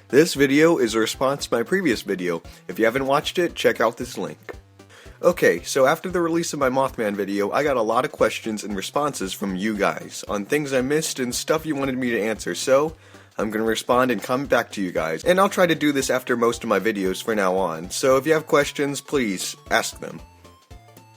This video is a response to my previous video. If you haven't watched it, check out this link. Okay, so after the release of my Mothman video, I got a lot of questions and responses from you guys on things I missed and stuff you wanted me to answer, so I'm going to respond and comment back to you guys. And I'll try to do this after most of my videos from now on, so if you have questions, please ask them.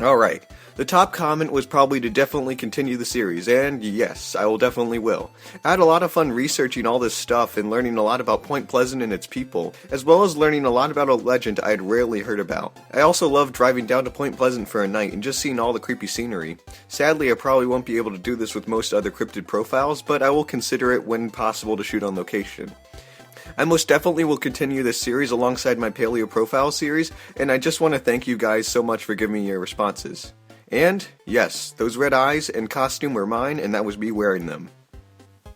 Alright, the top comment was probably to definitely continue the series, and yes, I will definitely will. I had a lot of fun researching all this stuff and learning a lot about Point Pleasant and its people, as well as learning a lot about a legend I had rarely heard about. I also loved driving down to Point Pleasant for a night and just seeing all the creepy scenery. Sadly, I probably won't be able to do this with most other cryptid profiles, but I will consider it when possible to shoot on location. I most definitely will continue this series alongside my Paleo Profile series, and I just want to thank you guys so much for giving me your responses. And, yes, those red eyes and costume were mine, and that was me wearing them.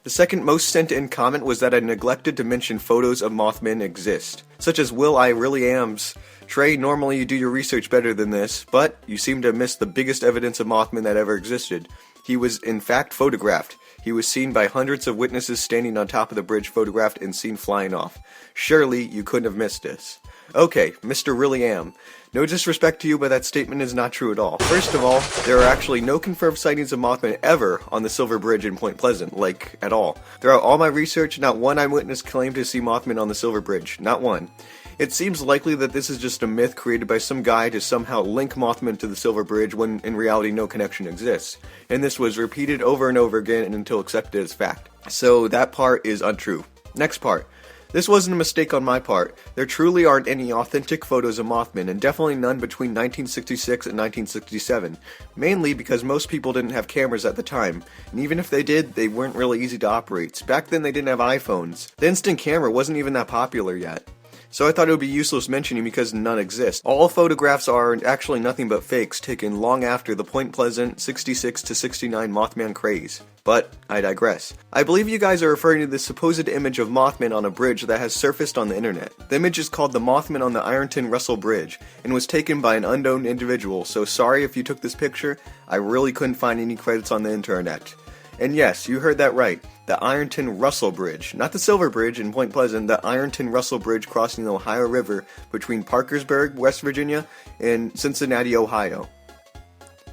The second most sent in comment was that I neglected to mention photos of Mothman exist, such as Will I Really Am's. Trey, normally you do your research better than this, but you seem to have missed the biggest evidence of Mothman that ever existed. He was in fact photographed. He was seen by hundreds of witnesses standing on top of the bridge photographed and seen flying off. Surely you couldn't have missed this. Okay, Mr. Really Am. No disrespect to you, but that statement is not true at all. First of all, there are actually no confirmed sightings of Mothman ever on the Silver Bridge in Point Pleasant, like, at all. Throughout all my research, not one eyewitness claimed to see Mothman on the Silver Bridge. Not one. It seems likely that this is just a myth created by some guy to somehow link Mothman to the Silver Bridge when in reality no connection exists. And this was repeated over and over again until accepted as fact. So that part is untrue. Next part. This wasn't a mistake on my part. There truly aren't any authentic photos of Mothman, and definitely none between 1966 and 1967, mainly because most people didn't have cameras at the time, and even if they did, they weren't really easy to operate. Back then they didn't have iPhones. The instant camera wasn't even that popular yet. So I thought it would be useless mentioning because none exist. All photographs are actually nothing but fakes taken long after the Point Pleasant 66 to 69 Mothman craze. But I digress. I believe you guys are referring to the supposed image of Mothman on a bridge that has surfaced on the internet. The image is called the Mothman on the Ironton Russell Bridge and was taken by an unknown individual, so sorry if you took this picture. I really couldn't find any credits on the internet. And yes, you heard that right. The Ironton Russell Bridge. Not the Silver Bridge in Point Pleasant, the Ironton Russell Bridge crossing the Ohio River between Parkersburg, West Virginia, and Cincinnati, Ohio.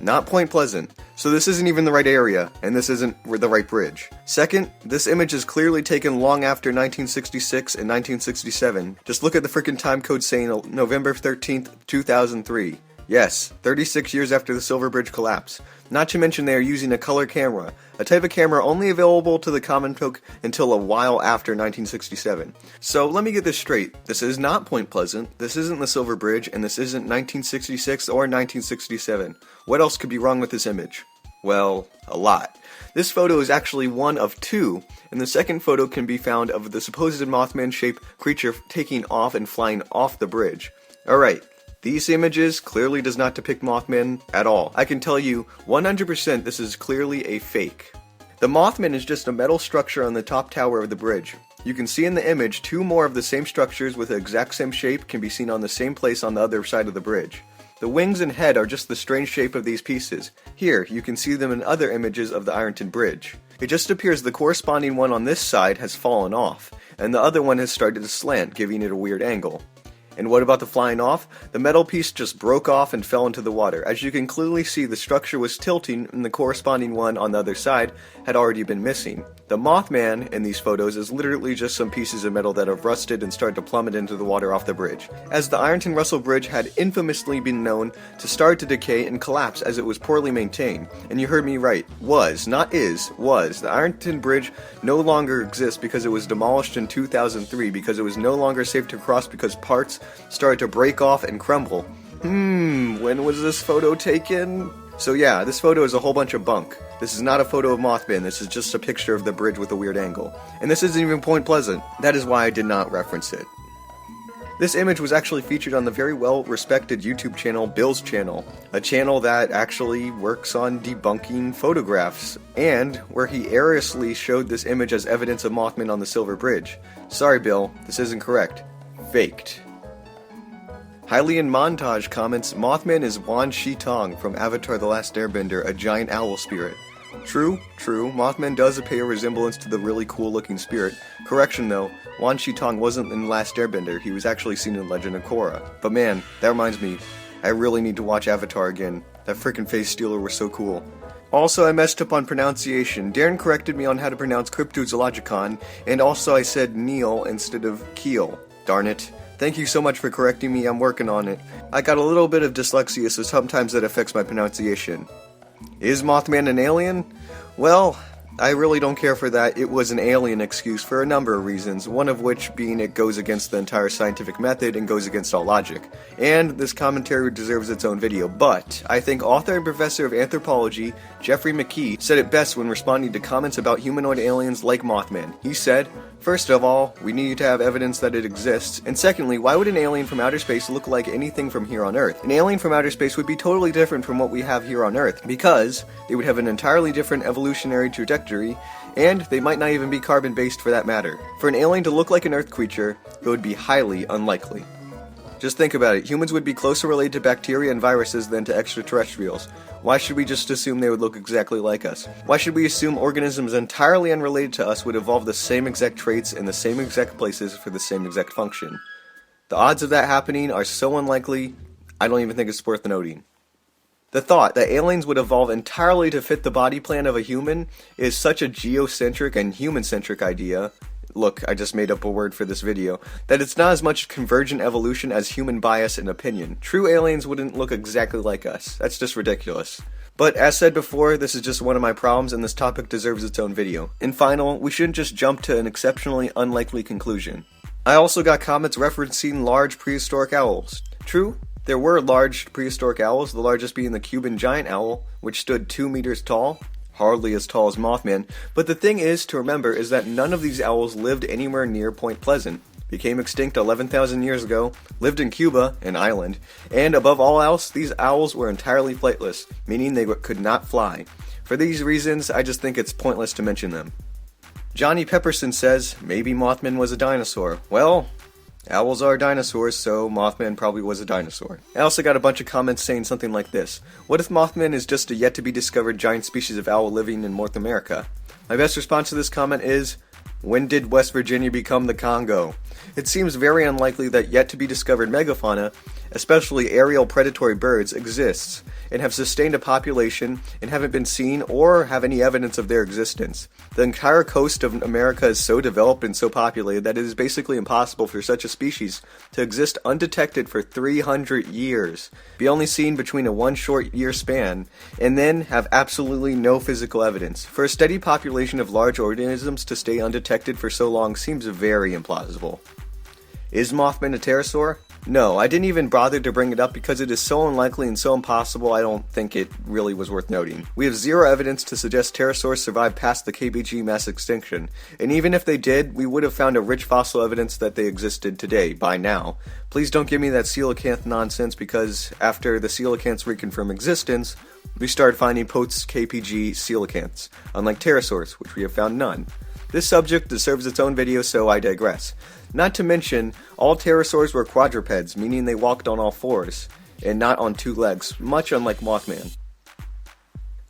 Not Point Pleasant. So this isn't even the right area, and this isn't the right bridge. Second, this image is clearly taken long after 1966 and 1967. Just look at the frickin' time code saying November 13th, 2003. Yes, 36 years after the Silver Bridge collapse. Not to mention they are using a color camera, a type of camera only available to the common folk until a while after 1967. So let me get this straight. This is not Point Pleasant, this isn't the Silver Bridge, and this isn't 1966 or 1967. What else could be wrong with this image? Well, a lot. This photo is actually one of two, and the second photo can be found of the supposed Mothman-shaped creature taking off and flying off the bridge. Alright. These images clearly does not depict Mothman at all. I can tell you 100% this is clearly a fake. The Mothman is just a metal structure on the top tower of the bridge. You can see in the image two more of the same structures with the exact same shape can be seen on the same place on the other side of the bridge. The wings and head are just the strange shape of these pieces. Here, you can see them in other images of the Ironton Bridge. It just appears the corresponding one on this side has fallen off, and the other one has started to slant, giving it a weird angle. And what about the flying off? The metal piece just broke off and fell into the water. As you can clearly see, the structure was tilting and the corresponding one on the other side had already been missing. The Mothman in these photos is literally just some pieces of metal that have rusted and started to plummet into the water off the bridge, as the Ironton Russell Bridge had infamously been known to start to decay and collapse as it was poorly maintained. And you heard me right. Was, not is, was. The Ironton Bridge no longer exists because it was demolished in 2003 because it was no longer safe to cross because parts started to break off and crumble. When was this photo taken? So yeah, this photo is a whole bunch of bunk. This is not a photo of Mothman, this is just a picture of the bridge with a weird angle. And this isn't even Point Pleasant. That is why I did not reference it. This image was actually featured on the very well-respected YouTube channel Bill's Channel, a channel that actually works on debunking photographs, and where he erroneously showed this image as evidence of Mothman on the Silver Bridge. Sorry Bill, this isn't correct. Faked. Hylian Montage comments, Mothman is Wan Shi Tong from Avatar The Last Airbender, a giant owl spirit. True, Mothman does pay a resemblance to the really cool looking spirit. Correction though, Wan Shi-tong wasn't in Last Airbender, he was actually seen in Legend of Korra. But man, that reminds me, I really need to watch Avatar again. That frickin' face stealer was so cool. Also, I messed up on pronunciation. Darren corrected me on how to pronounce Cryptozoologicon, and also I said Neil instead of Keel. Darn it. Thank you so much for correcting me, I'm working on it. I got a little bit of dyslexia, so sometimes that affects my pronunciation. Is Mothman an alien? Well, I really don't care for that. It was an alien excuse for a number of reasons, one of which being it goes against the entire scientific method and goes against all logic. And this commentary deserves its own video, but I think author and professor of anthropology Jeffrey McKee said it best when responding to comments about humanoid aliens like Mothman. He said, "First of all, we need to have evidence that it exists, and secondly, why would an alien from outer space look like anything from here on Earth? An alien from outer space would be totally different from what we have here on Earth, because they would have an entirely different evolutionary trajectory, and they might not even be carbon-based for that matter. For an alien to look like an Earth creature, it would be highly unlikely." Just think about it, humans would be closer related to bacteria and viruses than to extraterrestrials. Why should we just assume they would look exactly like us? Why should we assume organisms entirely unrelated to us would evolve the same exact traits in the same exact places for the same exact function? The odds of that happening are so unlikely, I don't even think it's worth noting. The thought that aliens would evolve entirely to fit the body plan of a human is such a geocentric and human-centric idea. Look, I just made up a word for this video, that it's not as much convergent evolution as human bias and opinion. True aliens wouldn't look exactly like us. That's just ridiculous. But as said before, this is just one of my problems and this topic deserves its own video. In final, we shouldn't just jump to an exceptionally unlikely conclusion. I also got comments referencing large prehistoric owls. True, there were large prehistoric owls, the largest being the Cuban giant owl, which stood 2 meters tall. Hardly as tall as Mothman, but the thing is to remember is that none of these owls lived anywhere near Point Pleasant, became extinct 11,000 years ago, lived in Cuba, an island, and above all else, these owls were entirely flightless, meaning they could not fly. For these reasons, I just think it's pointless to mention them. Johnny Pepperson says, maybe Mothman was a dinosaur. Well, owls are dinosaurs, so Mothman probably was a dinosaur. I also got a bunch of comments saying something like this. What if Mothman is just a yet-to-be-discovered giant species of owl living in North America? My best response to this comment is, when did West Virginia become the Congo? It seems very unlikely that yet-to-be-discovered megafauna, especially aerial predatory birds, exists, and have sustained a population and haven't been seen or have any evidence of their existence. The entire coast of America is so developed and so populated that it is basically impossible for such a species to exist undetected for 300 years, be only seen between a one short year span, and then have absolutely no physical evidence. For a steady population of large organisms to stay undetected for so long seems very implausible. Is Mothman a pterosaur? No, I didn't even bother to bring it up because it is so unlikely and so impossible I don't think it really was worth noting. We have zero evidence to suggest pterosaurs survived past the KBG mass extinction, and even if they did, we would have found a rich fossil evidence that they existed today, by now. Please don't give me that coelacanth nonsense because after the coelacanths reconfirm existence, we started finding post-KPG coelacanths, unlike pterosaurs, which we have found none. This subject deserves its own video, so I digress. Not to mention, all pterosaurs were quadrupeds, meaning they walked on all fours, and not on 2 legs, much unlike Mothman.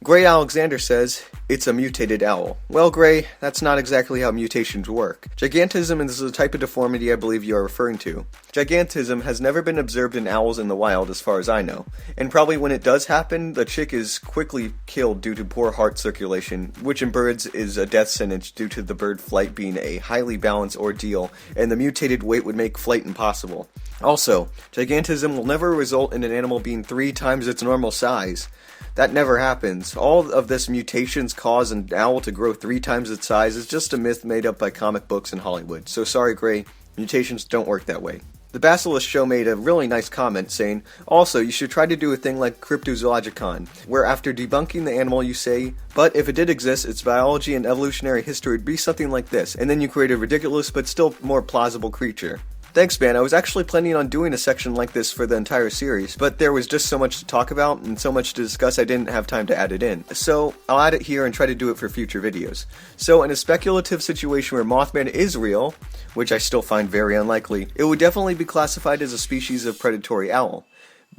Gray Alexander says, it's a mutated owl. Well, Gray, that's not exactly how mutations work. Gigantism is the type of deformity I believe you are referring to. Gigantism has never been observed in owls in the wild as far as I know, and probably when it does happen, the chick is quickly killed due to poor heart circulation, which in birds is a death sentence due to the bird flight being a highly balanced ordeal, and the mutated weight would make flight impossible. Also, gigantism will never result in an animal being 3 times its normal size. That never happens. All of this mutations cause an owl to grow 3 times its size is just a myth made up by comic books and Hollywood. So sorry, Gray, mutations don't work that way. The Basilisk Show made a really nice comment saying, also, you should try to do a thing like Cryptozoologicon, where after debunking the animal you say, but if it did exist, its biology and evolutionary history would be something like this, and then you create a ridiculous but still more plausible creature. Thanks, man. I was actually planning on doing a section like this for the entire series, but there was just so much to talk about and so much to discuss I didn't have time to add it in. So, I'll add it here and try to do it for future videos. So, in a speculative situation where Mothman is real, which I still find very unlikely, it would definitely be classified as a species of predatory owl.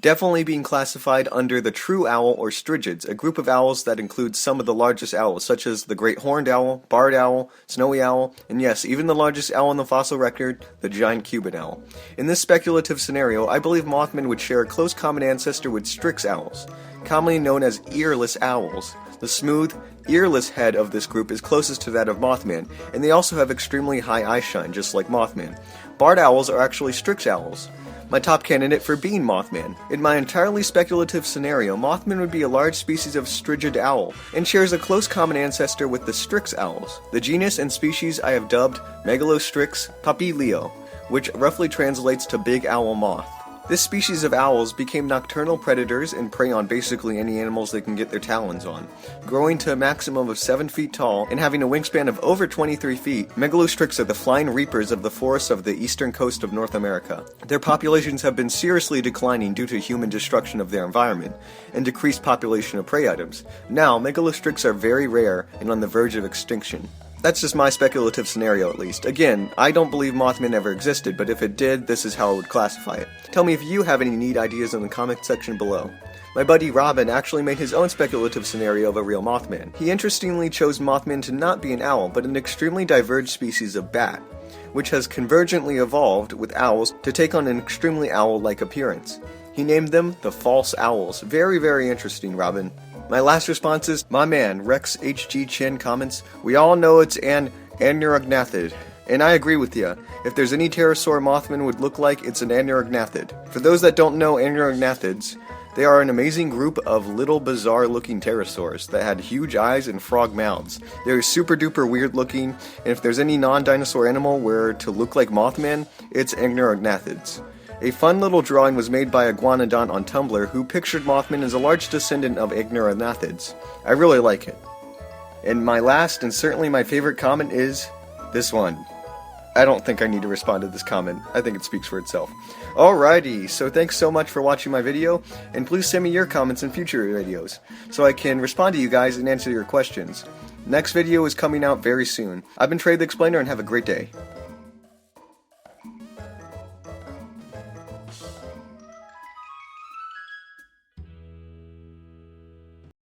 definitely being classified under the true owl or Strigids, a group of owls that includes some of the largest owls, such as the great horned owl, barred owl, snowy owl, and yes, even the largest owl in the fossil record, the giant Cuban owl. In this speculative scenario, I believe Mothman would share a close common ancestor with Strix Owls, commonly known as earless owls. The smooth, earless head of this group is closest to that of Mothman, and they also have extremely high eye shine, just like Mothman. Barred owls are actually Strix Owls, my top candidate for being Mothman. In my entirely speculative scenario, Mothman would be a large species of Strigid owl, and shares a close common ancestor with the Strix Owls. The genus and species I have dubbed Megalostrix papilio, which roughly translates to big owl moth. This species of owls became nocturnal predators and prey on basically any animals they can get their talons on. Growing to a maximum of 7 feet tall and having a wingspan of over 23 feet, Megalostrix are the flying reapers of the forests of the eastern coast of North America. Their populations have been seriously declining due to human destruction of their environment and decreased population of prey items. Now, Megalostrix are very rare and on the verge of extinction. That's just my speculative scenario, at least. Again, I don't believe Mothman ever existed, but if it did, this is how I would classify it. Tell me if you have any neat ideas in the comment section below. My buddy Robin actually made his own speculative scenario of a real Mothman. He interestingly chose Mothman to not be an owl, but an extremely diverged species of bat, which has convergently evolved with owls to take on an extremely owl-like appearance. He named them the false owls. Very, very interesting, Robin. My last response is, my man, Rex HG Chin comments, we all know it's an anurognathed. And I agree with ya. If there's any pterosaur Mothman would look like, it's an anurognathed. For those that don't know anurognathids, they are an amazing group of little bizarre looking pterosaurs that had huge eyes and frog mouths. They're super duper weird looking, and if there's any non-dinosaur animal where to look like Mothman, it's anurognathids. A fun little drawing was made by Iguanodon on Tumblr who pictured Mothman as a large descendant of anurognathids. I really like it. And my last and certainly my favorite comment is this one. I don't think I need to respond to this comment. I think it speaks for itself. Alrighty, so thanks so much for watching my video, and please send me your comments in future videos, so I can respond to you guys and answer your questions. Next video is coming out very soon. I've been Trey the Explainer, and have a great day.